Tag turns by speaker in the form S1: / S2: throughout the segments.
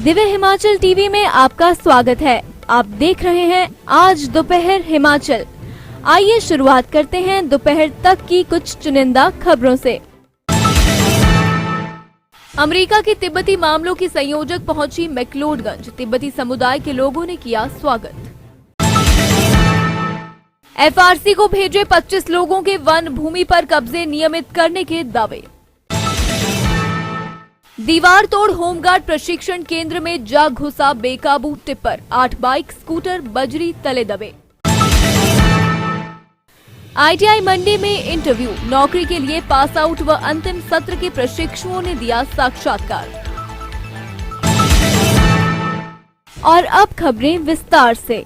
S1: Divya Himachal TV में आपका स्वागत है। आप देख रहे हैं आज दोपहर हिमाचल। आइए शुरुआत करते हैं दोपहर तक की कुछ चुनिंदा खबरों से। अमेरिका के तिब्बती मामलों की संयोजक पहुंची मैक्लोडगंज। तिब्बती समुदाय के लोगों ने किया स्वागत। एफआरसी को भेजे 25 लोगों के वन भूमि पर कब्जे नियमित करने के दावे। दीवार तोड़ होमगार्ड प्रशिक्षण केंद्र में जा घुसा बेकाबू टिप्पर। 8 बाइक स्कूटर बजरी तले दबे। आईटीआई मंडी में इंटरव्यू। नौकरी के लिए पास आउट व अंतिम सत्र के प्रशिक्षुओं ने दिया साक्षात्कार। और अब खबरें विस्तार से।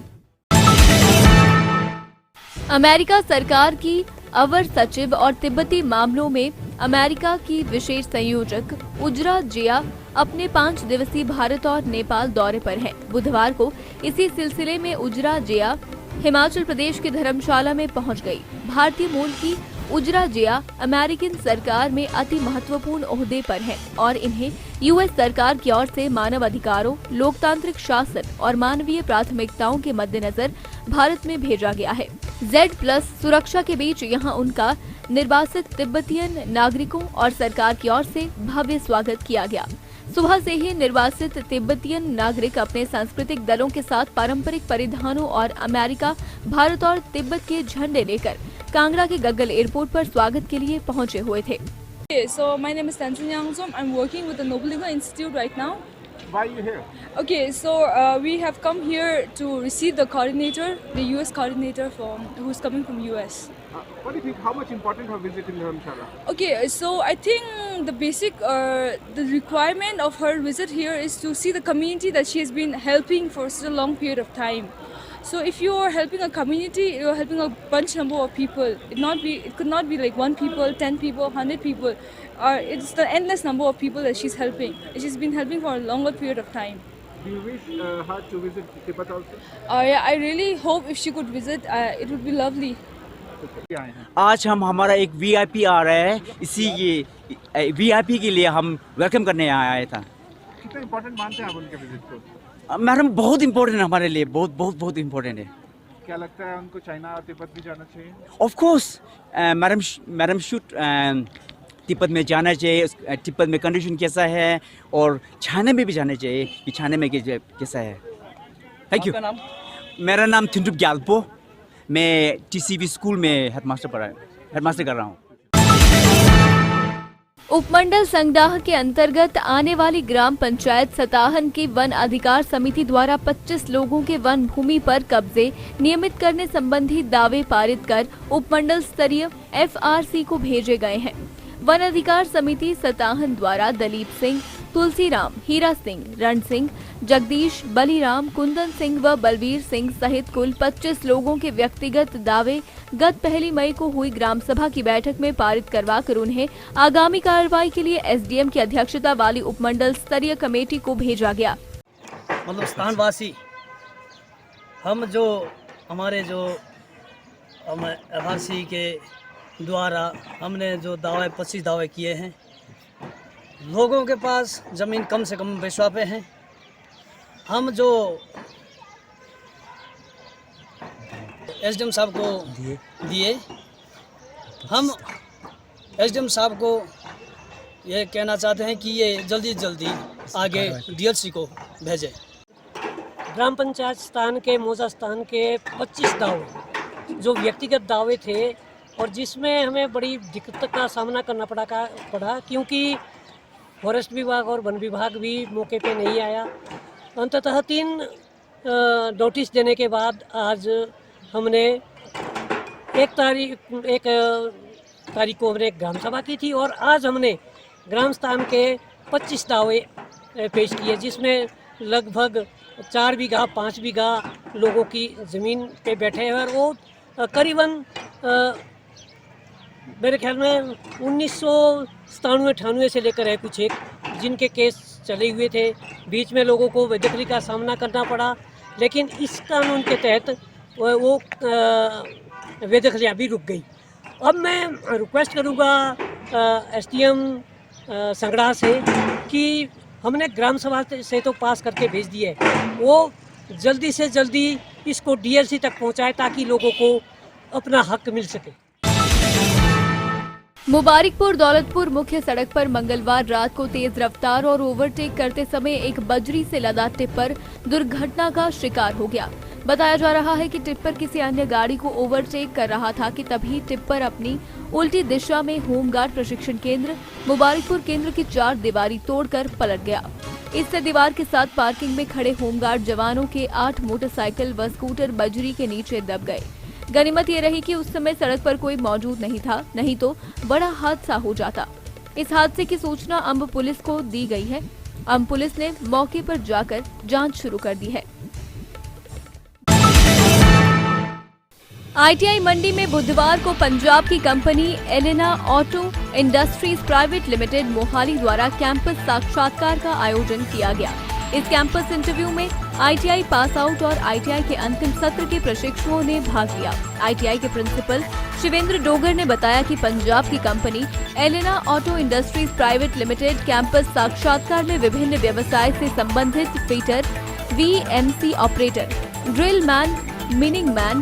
S1: अमेरिका सरकार की अवर सचिव और तिब्बती मामलों में अमेरिका की विशेष संयोजक उजरा जिया अपने 5 दिवसीय भारत और नेपाल दौरे पर हैं। बुधवार को इसी सिलसिले में उजरा जिया हिमाचल प्रदेश के धर्मशाला में पहुंच गई। भारतीय मूल की उजरा जिया अमेरिकन सरकार में अति महत्वपूर्ण ओहदे पर हैं और इन्हें यूएस सरकार की ओर से मानव अधिकारों, लोकतांत्रिक शासन और मानवीय प्राथमिकताओं के मद्देनजर भारत में भेजा गया है। Z+ सुरक्षा के बीच यहां उनका निर्वासित तिब्बतियन नागरिकों और सरकार की ओर से भव्य स्वागत किया गया। सुबह से ही निर्वासित तिब्बतियन नागरिक अपने सांस्कृतिक दलों के साथ पारंपरिक परिधानों और अमेरिका, भारत और तिब्बत के झंडे लेकर कांगड़ा के गग्गल एयरपोर्ट पर स्वागत के लिए पहुंचे हुए थे।
S2: So my name is Tanzin Yangzom. I'm working with the Nobulinga Institute right now.
S3: Why are you here?
S2: Okay, so we have come here to receive the coordinator, the US coordinator who's coming from US.
S3: What do you think? How much important her visit in Dharamshala?
S2: Okay, so I think the basic, the requirement of her visit here is to see the community that she has been helping for such a long period of time. So if you are helping a community, you are helping a bunch number of people. It could not be like 1 people, 10 people, 100 people. It's the endless number of people that she's helping. She's been helping for a longer period of time.
S3: Do you wish her to visit Tibet also?
S2: Yeah, I really hope if she could visit, it would be lovely.
S4: आज हमारा एक VIP आ रहा है, इसी ये VIP के लिए हम वेलकम करने आया था।
S3: कितना इम्पोर्टेंट मानते हैं आप उनके विजिट को?
S4: मैडम बहुत इम्पोर्टेंट है हमारे लिए, बहुत इम्पोर्टेंट है।
S3: क्या लगता है उनको चाइना और तिब्बत भी जाना चाहिए?
S4: Of course madam should Tibet में जाना चाहिए। तिब्बत में कंडीशन कैसा है और चाइना में भी जाना चाहिए कि चाइना में कैसा है। Thank you. मेरा नाम थिंटुप ग्याल्पो, मैं टीसीबी स्कूल में हेडमास्टर कर रहा हूँ।
S1: उपमंडल संगडाह के अंतर्गत आने वाली ग्राम पंचायत सताहन की वन अधिकार समिति द्वारा 25 लोगों के वन भूमि पर कब्जे नियमित करने संबंधी दावे पारित कर उपमंडल स्तरीय एफआरसी को भेजे गए हैं। वन अधिकार समिति सताहन द्वारा दलीप सिंह, तुलसीराम, हीरा सिंह, रण सिंह, जगदीश, बलीराम, कुंदन सिंह व बलवीर सिंह सहित कुल 25 लोगों के व्यक्तिगत दावे गत 1 मई को हुई ग्राम सभा की बैठक में पारित करवाकर उन्हें आगामी कार्रवाई के लिए एसडीएम की अध्यक्षता वाली उपमंडल स्तरीय कमेटी को भेजा गया।
S5: मतलब स्थानवासी हमारे एफआरसी के द्वारा हमने जो 25 दावे किए हैं, लोगों के पास ज़मीन कम से कम पेशवा पे हैं। हम जो एसडीएम साहब को दिए, हम एसडीएम साहब को ये कहना चाहते हैं कि ये जल्दी आगे डीएलसी को भेजें।
S6: ग्राम पंचायत स्थान के मौजा स्थान के 25 दावे जो व्यक्तिगत दावे थे और जिसमें हमें बड़ी दिक्कत का सामना करना पड़ा क्योंकि फॉरेस्ट विभाग और वन विभाग भी मौके पे नहीं आया। अंततः 3 नोटिस देने के बाद आज हमने एक तारीख को हमने ग्राम सभा की थी और आज हमने ग्राम स्थान के 25 दावे पेश किए, जिसमें लगभग 4 बीघा 5 बीघा लोगों की ज़मीन पे बैठे हैं और वो करीबन मेरे ख्याल में 1997-98 से लेकर है कुछ एक जिनके केस चले हुए थे। बीच में लोगों को बेदखली का सामना करना पड़ा, लेकिन इस कानून के तहत वो बेदखलियाँ भी रुक गई। अब मैं रिक्वेस्ट करूँगा एसडीएम संगड़ा से कि हमने ग्राम सभा से तो पास करके भेज दिए, वो जल्दी से जल्दी इसको डीएलसी तक पहुंचाए ताकि लोगों को अपना हक मिल सके।
S1: मुबारकपुर दौलतपुर मुख्य सड़क पर मंगलवार रात को तेज रफ्तार और ओवरटेक करते समय एक बजरी से लदा टिप्पर दुर्घटना का शिकार हो गया। बताया जा रहा है कि टिप्पर किसी अन्य गाड़ी को ओवरटेक कर रहा था कि तभी टिप्पर अपनी उल्टी दिशा में होमगार्ड प्रशिक्षण केंद्र मुबारकपुर केंद्र की 4 दीवारी तोड़कर पलट गया। इससे दीवार के साथ पार्किंग में खड़े होमगार्ड जवानों के 8 मोटरसाइकिल व स्कूटर बजरी के नीचे दब गए। गनीमत ये रही कि उस समय सड़क पर कोई मौजूद नहीं था, नहीं तो बड़ा हादसा हो जाता। इस हादसे की सूचना अंब पुलिस को दी गई है। अंब पुलिस ने मौके पर जाकर जांच शुरू कर दी है। आईटीआई मंडी में बुधवार को पंजाब की company Elena auto industries private limited Mohali द्वारा कैंपस साक्षात्कार का आयोजन किया गया। इस कैंपस इंटरव्यू में आईटीआई पास आउट और आईटीआई के अंतिम सत्र के प्रशिक्षुओं ने भाग लिया। आईटीआई के प्रिंसिपल शिवेंद्र डोगर ने बताया कि पंजाब की company Elena auto industries private limited campus साक्षात्कार में विभिन्न व्यवसाय से संबंधित fitter, VMC operator, drill man, meaning man,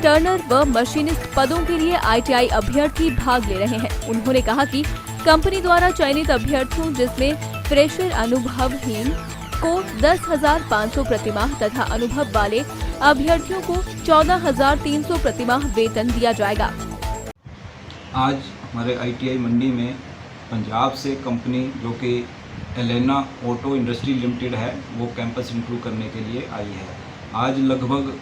S1: Turner व मशीनिस्ट पदों के लिए आईटीआई अभ्यर्थी भाग ले रहे हैं। उन्होंने कहा कि कंपनी द्वारा चयनित अभ्यर्थियों जिसमें फ्रेशर अनुभवहीन को 10,500 प्रतिमाह तथा अनुभव वाले अभ्यर्थियों को 14,300 प्रतिमाह वेतन दिया जाएगा।
S7: आज हमारे आईटीआई मंडी में पंजाब से कंपनी जो कि एलेना ऑटो इंडस्ट्री लिमिटेड है वो कैंपस इंटरव्यू करने के लिए आई है। आज लगभग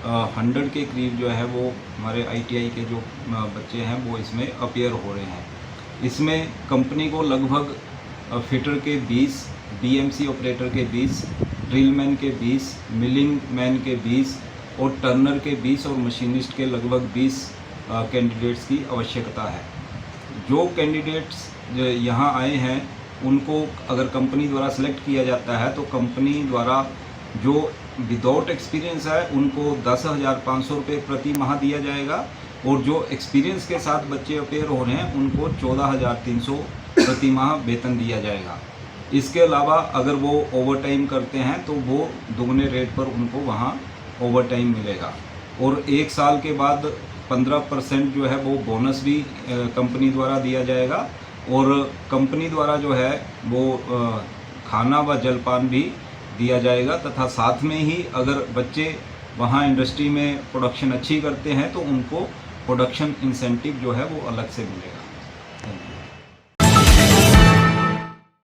S7: 100 के करीब जो है वो हमारे आईटीआई के जो बच्चे हैं वो इसमें अपीयर हो रहे हैं। इसमें कंपनी को लगभग फिटर के 20, बीएमसी ऑपरेटर के 20, ड्रिलमैन के 20, मिलिंग मैन के 20 और टर्नर के 20 और मशीनिस्ट के लगभग 20 कैंडिडेट्स की आवश्यकता है। जो कैंडिडेट्स यहाँ आए हैं उनको अगर कंपनी द्वारा सेलेक्ट किया जाता है तो कंपनी द्वारा जो विदाउट एक्सपीरियंस है उनको 10,500 रुपये प्रति माह दिया जाएगा और जो एक्सपीरियंस के साथ बच्चे अपेयर हो रहे हैं उनको 14,300 प्रति माह वेतन दिया जाएगा। इसके अलावा अगर वो ओवर टाइम करते हैं तो वो दुगने रेट पर उनको वहाँ ओवर टाइम मिलेगा और 1 साल के बाद 15% जो है वो बोनस भी कंपनी द्वारा दिया जाएगा और कंपनी द्वारा जो है वो खाना व जलपान भी दिया जाएगा तथा साथ में ही अगर बच्चे वहाँ इंडस्ट्री में प्रोडक्शन अच्छी करते हैं तो उनको प्रोडक्शन इंसेंटिव जो है वो अलग से मिलेगा।